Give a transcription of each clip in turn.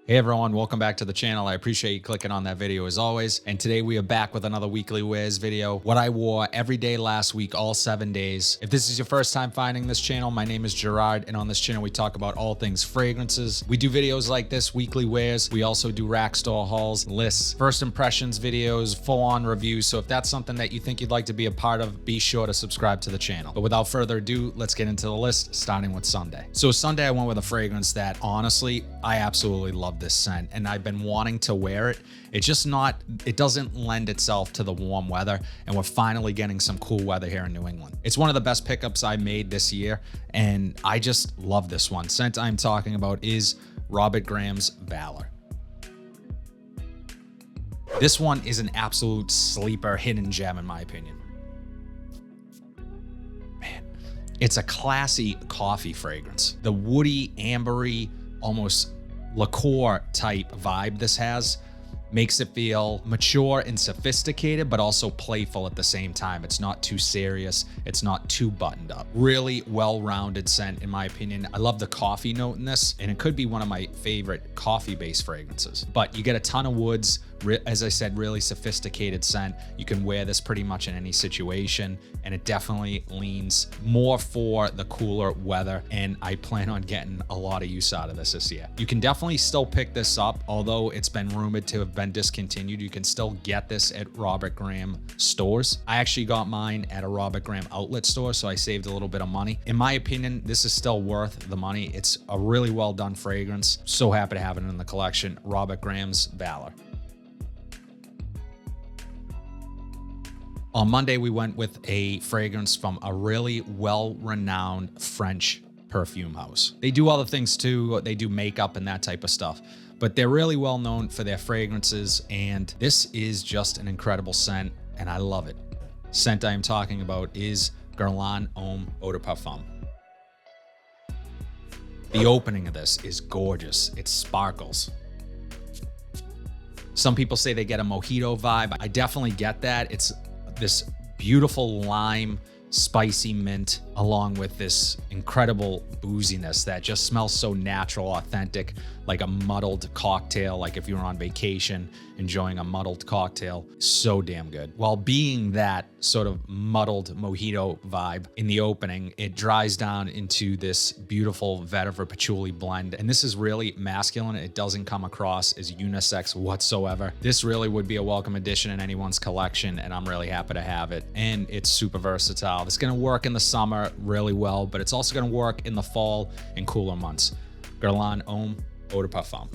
Hey everyone, welcome back to the channel. I appreciate you clicking on that video as always. And today we are back with another weekly wears video. What I wore every day last week, all 7 days. If this is your first time finding this channel, my name is Gerard, and on this channel we talk about all things fragrances. We do videos like this, weekly wears. We also do rack store hauls, lists, first impressions videos, full-on reviews. So if that's something that you think you'd like to be a part of, be sure to subscribe to the channel. But without further ado, let's get into the list, starting with Sunday. So Sunday I went with a fragrance that honestly, I absolutely love this scent, and I've been wanting to wear it. It's just not, it doesn't lend itself to the warm weather, and we're finally getting some cool weather here in New England. It's one of the best pickups I made this year, and I just love this one. Scent I'm talking about is Robert Graham's Valor. This one is an absolute sleeper, hidden gem in my opinion. Man, it's a classy coffee fragrance. The woody, ambery, almost liqueur type vibe this has makes it feel mature and sophisticated, but also playful at the same time. It's not too serious. It's not too buttoned up. Really well-rounded scent, in my opinion. I love the coffee note in this, and it could be one of my favorite coffee-based fragrances. But you get a ton of woods. As I said, really sophisticated scent. You can wear this pretty much in any situation, and it definitely leans more for the cooler weather, and I plan on getting a lot of use out of this year. You can definitely still pick this up, although it's been rumored to have been discontinued. You can still get this at Robert Graham stores. I actually got mine at a Robert Graham outlet store, so I saved a little bit of money. In my opinion, this is still worth the money. It's a really well done fragrance. So happy to have it in the collection. Robert Graham's Valor. On Monday, we went with a fragrance from a really well-renowned French perfume house. They do other things too. They do makeup and that type of stuff, but they're really well known for their fragrances, and this is just an incredible scent, and I love it. Scent I am talking about is Guerlain Homme Eau de Parfum. The opening of this is gorgeous. It sparkles. Some people say they get a mojito vibe. I definitely get that. It's this beautiful lime, spicy mint, along with this incredible booziness that just smells so natural, authentic, like a muddled cocktail, like if you were on vacation enjoying a muddled cocktail. So damn good. While being that sort of muddled mojito vibe in the opening, it dries down into this beautiful vetiver patchouli blend. And this is really masculine. It doesn't come across as unisex whatsoever. This really would be a welcome addition in anyone's collection, and I'm really happy to have it. And it's super versatile. It's gonna work in the summer really well, but it's also gonna work in the fall and cooler months. Guerlain Homme Eau de Parfum.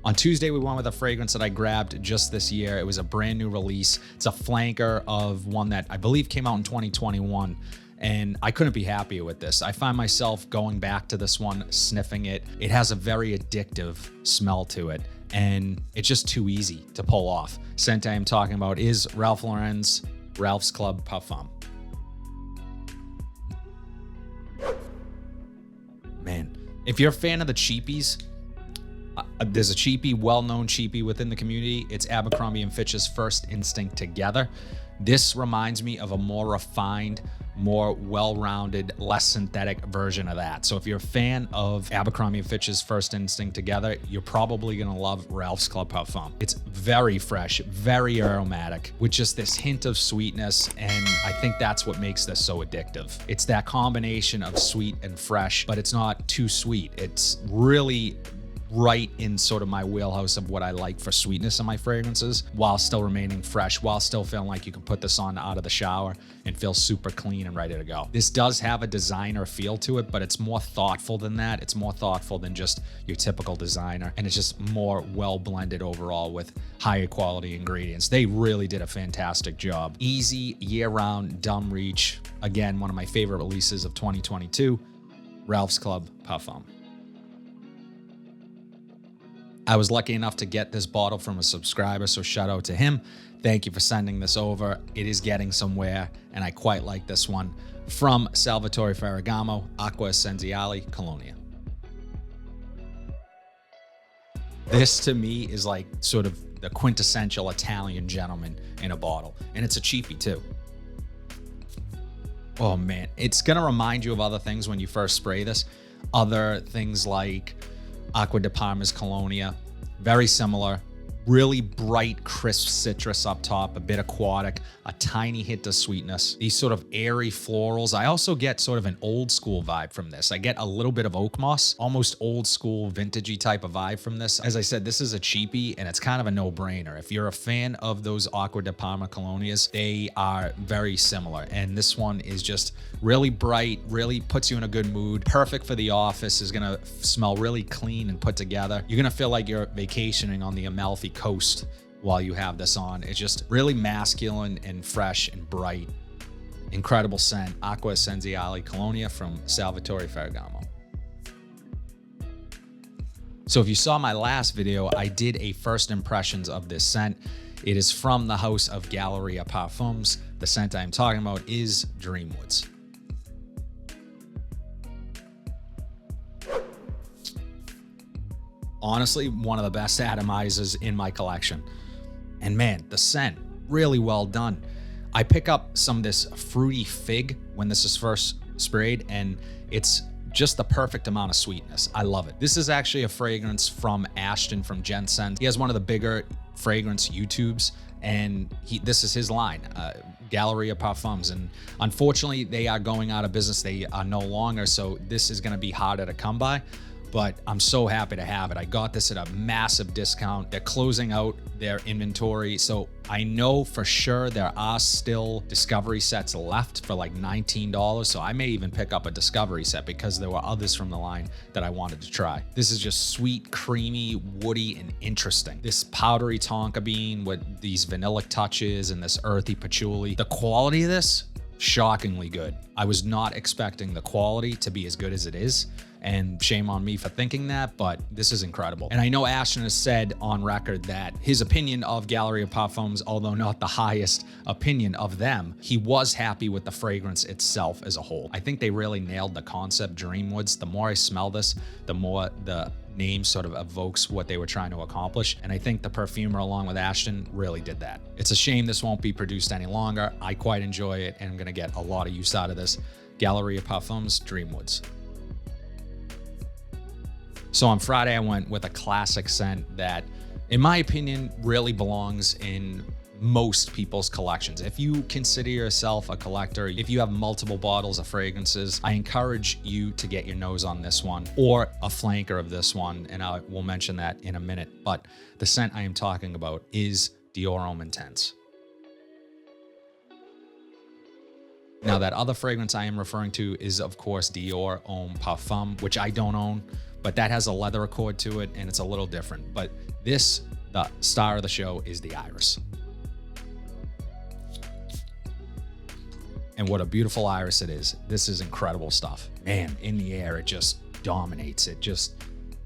On Tuesday, we went with a fragrance that I grabbed just this year. It was a brand new release. It's a flanker of one that I believe came out in 2021. And I couldn't be happier with this. I find myself going back to this one, sniffing it. It has a very addictive smell to it, and it's just too easy to pull off. Scent I am talking about is Ralph Lauren's Ralph's Club Parfum. Man, if you're a fan of the cheapies, there's a cheapie, well-known cheapie within the community. It's Abercrombie & Fitch's First Instinct Together. This reminds me of a more refined, more well-rounded, less synthetic version of that. So if you're a fan of Abercrombie & Fitch's First Instinct Together, you're probably gonna love Ralph's Club Parfum. It's very fresh, very aromatic, with just this hint of sweetness, and I think that's what makes this so addictive. It's that combination of sweet and fresh, but it's not too sweet. It's really right in sort of my wheelhouse of what I like for sweetness in my fragrances, while still remaining fresh, while still feeling like you can put this on out of the shower and feel super clean and ready to go. This does have a designer feel to it, but it's more thoughtful than that. It's more thoughtful than just your typical designer, and it's just more well blended overall with higher quality ingredients. They really did a fantastic job. Easy, year-round, dumb reach. Again, one of my favorite releases of 2022, Ralph's Club Parfum. I was lucky enough to get this bottle from a subscriber, so shout out to him. Thank you for sending this over. It is getting somewhere, and I quite like this one. From Salvatore Ferragamo, Acqua Essenziale, Cologne. This to me is like sort of the quintessential Italian gentleman in a bottle, and it's a cheapie too. Oh man, it's gonna remind you of other things when you first spray this. other things like Acqua di Parma's Colonia, very similar. Really bright, crisp citrus up top, a bit aquatic, a tiny hint of sweetness. These sort of airy florals. I also get sort of an old school vibe from this. I get a little bit of oak moss, almost old school, vintagey type of vibe from this. As I said, this is a cheapie and it's kind of a no-brainer. If you're a fan of those Acqua di Parma Colonias, they are very similar. And this one is just really bright, really puts you in a good mood. Perfect for the office, is gonna smell really clean and put together. You're gonna feel like you're vacationing on the Amalfi Coast while you have this on. It's just really masculine and fresh and bright. Incredible scent. Acqua Essenziale Colonia from Salvatore Ferragamo. So if you saw my last video, I did a first impressions of this scent. It is from the house of Galleria Parfums. The scent I'm talking about is Dreamwoods. Honestly, one of the best atomizers in my collection. And man, the scent, really well done. I pick up some of this fruity fig when this is first sprayed, and it's just the perfect amount of sweetness. I love it. This is actually a fragrance from Ashton from Jensen. He has one of the bigger fragrance YouTubes, and this is his line, Galleria Parfums. And unfortunately, they are going out of business. They are no longer, so this is gonna be harder to come by. But I'm so happy to have it. I got this at a massive discount. They're closing out their inventory. So I know for sure there are still discovery sets left for like $19. So I may even pick up a discovery set because there were others from the line that I wanted to try. This is just sweet, creamy, woody, and interesting. This powdery tonka bean with these vanillic touches and this earthy patchouli. The quality of this, shockingly good. I was not expecting the quality to be as good as it is. And shame on me for thinking that, but this is incredible. And I know Ashton has said on record that his opinion of Galleria Parfums, although not the highest opinion of them, he was happy with the fragrance itself as a whole. I think they really nailed the concept, Dreamwoods. The more I smell this, the more the name sort of evokes what they were trying to accomplish. And I think the perfumer, along with Ashton, really did that. It's a shame this won't be produced any longer. I quite enjoy it, and I'm gonna get a lot of use out of this. Galleria Parfums, Dreamwoods. So on Friday, I went with a classic scent that, in my opinion, really belongs in most people's collections. If you consider yourself a collector, if you have multiple bottles of fragrances, I encourage you to get your nose on this one or a flanker of this one, and I will mention that in a minute. But the scent I am talking about is Dior Homme Intense. Now, that other fragrance I am referring to is, of course, Dior Homme Parfum, which I don't own, but that has a leather accord to it, and it's a little different. But this, the star of the show, is the Iris. And what a beautiful iris it is. This is incredible stuff. Man, in the air, it just dominates. It just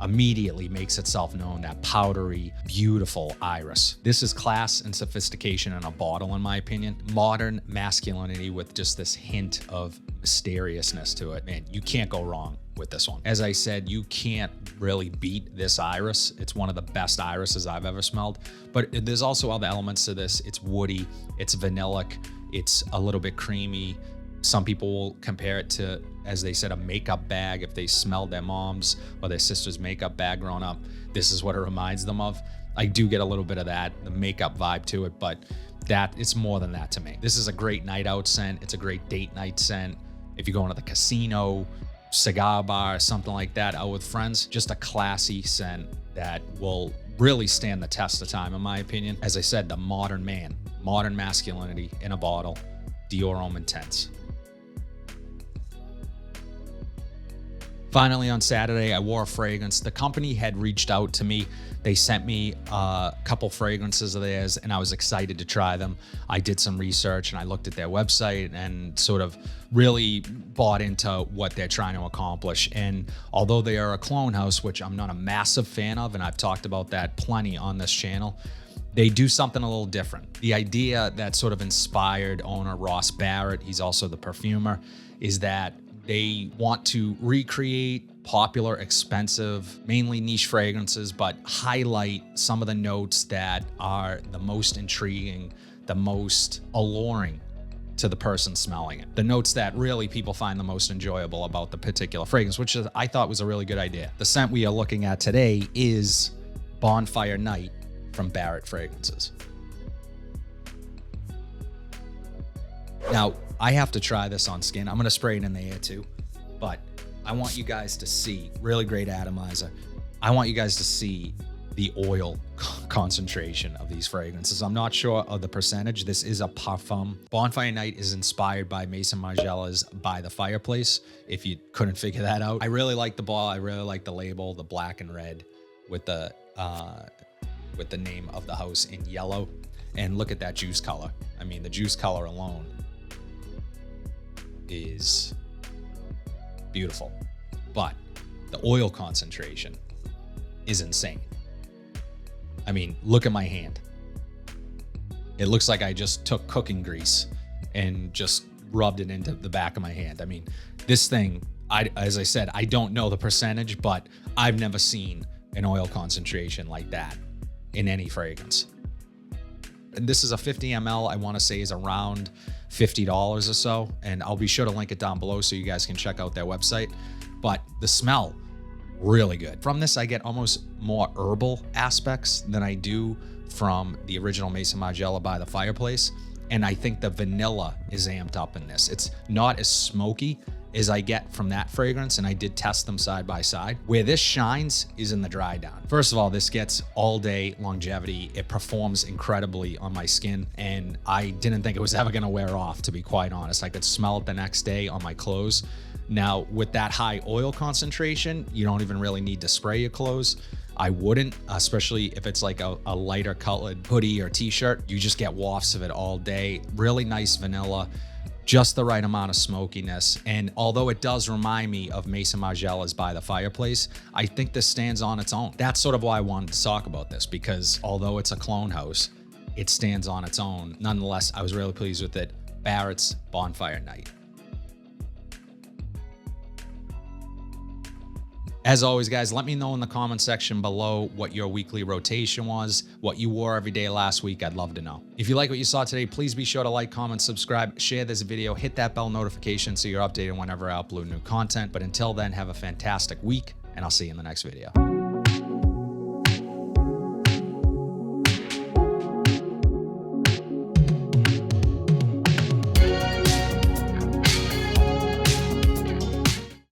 immediately makes itself known, that powdery, beautiful iris. This is class and sophistication in a bottle, in my opinion. Modern masculinity with just this hint of mysteriousness to it. Man, you can't go wrong with this one. As I said, you can't really beat this iris. It's one of the best irises I've ever smelled. But there's also other elements to this. It's woody, it's vanillic, it's a little bit creamy. Some people will compare it to, as they said, a makeup bag. If they smelled their mom's or their sister's makeup bag growing up, this is what it reminds them of. I do get a little bit of that, the makeup vibe to it, but it's more than that to me. This is a great night out scent. It's a great date night scent. If you're going to the casino, cigar bar, something like that, out with friends, just a classy scent that will really stand the test of time, in my opinion. As I said, the modern man, modern masculinity in a bottle, Dior Homme Intense. Finally, on Saturday, I wore a fragrance. The company had reached out to me. They sent me a couple fragrances of theirs, and I was excited to try them. I did some research, and I looked at their website and sort of really bought into what they're trying to accomplish. And although they are a clone house, which I'm not a massive fan of, and I've talked about that plenty on this channel, they do something a little different. The idea that sort of inspired owner Ross Barrett, he's also the perfumer, is that they want to recreate popular, expensive, mainly niche fragrances, but highlight some of the notes that are the most intriguing, the most alluring to the person smelling it. The notes that really people find the most enjoyable about the particular fragrance, which I thought was a really good idea. The scent we are looking at today is Bonfire Night from Barrett Fragrances. Now, I have to try this on skin. I'm going to spray it in the air too, but I want you guys to see, really great atomizer. I want you guys to see the oil concentration of these fragrances. I'm not sure of the percentage. This is a parfum. Bonfire Night is inspired by Maison Margiela's By the Fireplace, if you couldn't figure that out. I really like the ball. I really like the label, the black and red with the name of the house in yellow. And look at that juice color. I mean, the juice color alone is beautiful, but the oil concentration is insane. I mean, look at my hand. It looks like I just took cooking grease and just rubbed it into the back of my hand. I mean, this thing, as I said, I don't know the percentage, but I've never seen an oil concentration like that in any fragrance. And this is a 50 ml, I want to say is around $50 or so. And I'll be sure to link it down below so you guys can check out their website. But the smell, really good. From this, I get almost more herbal aspects than I do from the original Maison Margiela By the Fireplace. And I think the vanilla is amped up in this. It's not as smoky as I get from that fragrance, and I did test them side by side. Where this shines is in the dry down. First of all, this gets all day longevity. It performs incredibly on my skin, and I didn't think it was ever gonna wear off, to be quite honest. I could smell it the next day on my clothes. Now, with that high oil concentration, you don't even really need to spray your clothes. I wouldn't, especially if it's like a lighter colored hoodie or t-shirt. You just get wafts of it all day. Really nice vanilla, just the right amount of smokiness. And although it does remind me of Maison Margiela's By the Fireplace, I think this stands on its own. That's sort of why I wanted to talk about this, because although it's a clone house, it stands on its own. Nonetheless, I was really pleased with it. Barrett's Bonfire Night. As always, guys, let me know in the comment section below what your weekly rotation was, what you wore every day last week. I'd love to know. If you like what you saw today, please be sure to like, comment, subscribe, share this video, hit that bell notification so you're updated whenever I upload new content. But until then, have a fantastic week, and I'll see you in the next video.